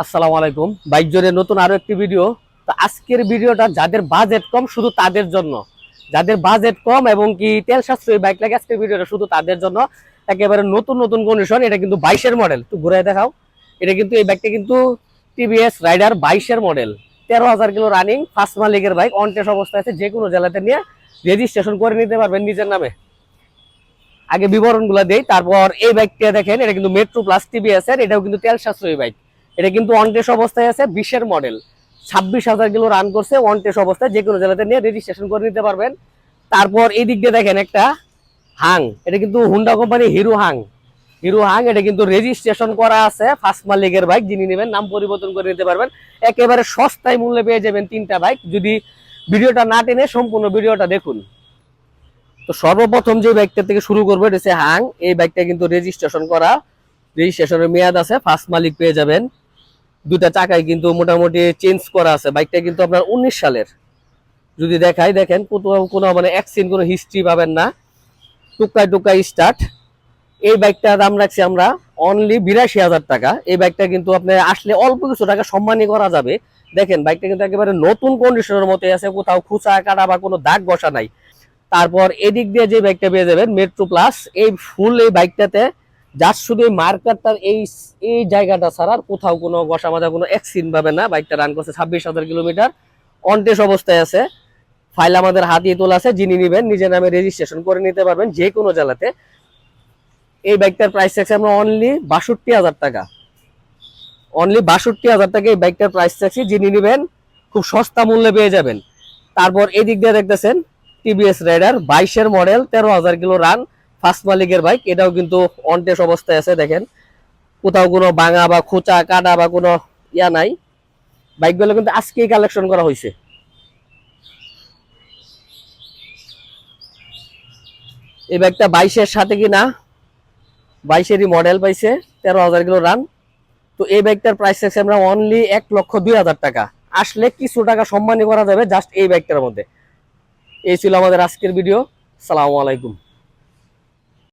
আসসালামু আলাইকুম। বাইক জোরে নতুন আরো একটি ভিডিও। তো আজকের ভিডিওটা যাদের বাজেট কম শুধু তাদের জন্য, যাদের বাজেট কম এবং কি তেল সাশ্রয়ী বাইক লাগে, আজকের ভিডিওটা শুধু তাদের জন্য। একেবারে নতুন নতুন কন্ডিশন। এটা কিন্তু 22-এর মডেল, একটু ঘুরে দেখাও। এটা কিন্তু এই বাইকটা কিন্তু টিভিএস রাইডার 22-এর মডেল, 13,000 কিলো রানিং, ফার্স্ট মালিকের বাইক, অন টেস্ট অবস্থায় আছে। যে কোনো জেলাতে নিয়ে রেজিস্ট্রেশন করে নিতে পারবেন নিজের নামে। আগে বিবরণগুলো দেই, তারপর এই বাইকটা দেখেন। এটা কিন্তু মেট্রো প্লাস টিভিএস এর, এটাও কিন্তু তেল সাশ্রয়ী বাইক। এটা কিন্তু অন টেস্ট অবস্থায় আছে, 20-এর মডেল, 26,000 কিলো রান করছে অন টেস্ট অবস্থায়। যে কোনো জেলাতে নিয়ে রেজিস্ট্রেশন করে নিতে পারবেন। তারপর এই দিক দিয়ে দেখেন একটা হাং, এটা কিন্তু Honda company hero Hang. Hero Hang এটা কিন্তু রেজিস্ট্রেশন করা আছে, ফার্স্ট মালিকের বাইক। যিনি নেবেন নাম পরিবর্তন করে নিতে পারবেন। একেবারে সস্তায় মূল্যে পেয়ে যাবেন তিনটা বাইক। যদি ভিডিওটা না টেনে সম্পূর্ণ ভিডিওটা দেখুন। তো সর্বপ্রথম যে বাইকটা থেকে শুরু করবো, এটা হচ্ছে হাং। এই বাইকটা কিন্তু রেজিস্ট্রেশন করা, রেজিস্ট্রেশনের মেয়াদ আছে, ফার্স্ট মালিক পেয়ে যাবেন। দুটা চাকায় কিন্তু মোটামুটি চেঞ্জ করা আছে। বাইকটা কিন্তু আপনার 19 সালের। যদি দেখাই, দেখেন কোনো মানে অ্যাক্সিডেন্ট, কোনো হিস্ট্রি পাবেন না। টুকায় টুকায় স্টার্ট। এই বাইকটার দাম রাখছি আমরা অনলি 82,000 টাকা। এই বাইকটা কিন্তু আপনি আসলে অল্প কিছু টাকা সম্মানই করা যাবে। দেখেন বাইকটা কিন্তু একেবারে নতুন কন্ডিশনের মতোই আছে, কোথাও খুচা কাটা বা কোনো দাগ বসা নাই। তারপর এদিক দিয়ে যে বাইকটা পেয়ে যাবেন মেট্রো প্লাস, এই ফুল এই বাইকটাতে জাস্ট শুধু এই মার্কারটার এই এই জায়গাটা ছাড়া আর কোথাও কোনো ঘষা মাজা কোনো অ্যাক্সিডেন্ট পাবে না। বাইকটা রান করছে 26,000 কিলোমিটার, অন টেস্ট অবস্থায় আছে। ফাইল আমাদের হাতিয়ে তোলা আছে। যিনি নেবেন নিজের নামে রেজিস্ট্রেশন করে নিতে পারবেন যে কোনো জেলাতে। এই বাইকটার প্রাইস থাকছে আমরা অনলি 62,000 টাকা। অনলি 62,000 টাকা এই বাইকটার প্রাইস থাকছে। যিনি নেবেন খুব সস্তা মূল্যে পেয়ে যাবেন। তারপর এদিক দিয়ে দেখতেছেন টিভিএস রাইডার 22-এর মডেল, 13,000 কিলো রান, ফার্স্ট মালিকের বাইক। এটাও কিন্তু অন টেস্ট অবস্থায় আছে। দেখেন কোথাও কোনো ভাঙা বা খোঁচা কাটা বা কোনো ইয়া নাই। বাইকগুলো কিন্তু আজকেই কালেকশন করা হয়েছে। এই বাইকটা 22-এর সাথে কিনা, 22-এরই মডেল পাইছে, 13,000 কিলো রান। তো এই বাইকটার প্রাইস আছে আমরা অনলি 1,02,000 টাকা। আসলে কিছু টাকা সম্মানী করা যাবে জাস্ট এই বাইকটার মধ্যে। এই ছিল আমাদের আজকের ভিডিও। সালামু আলাইকুম।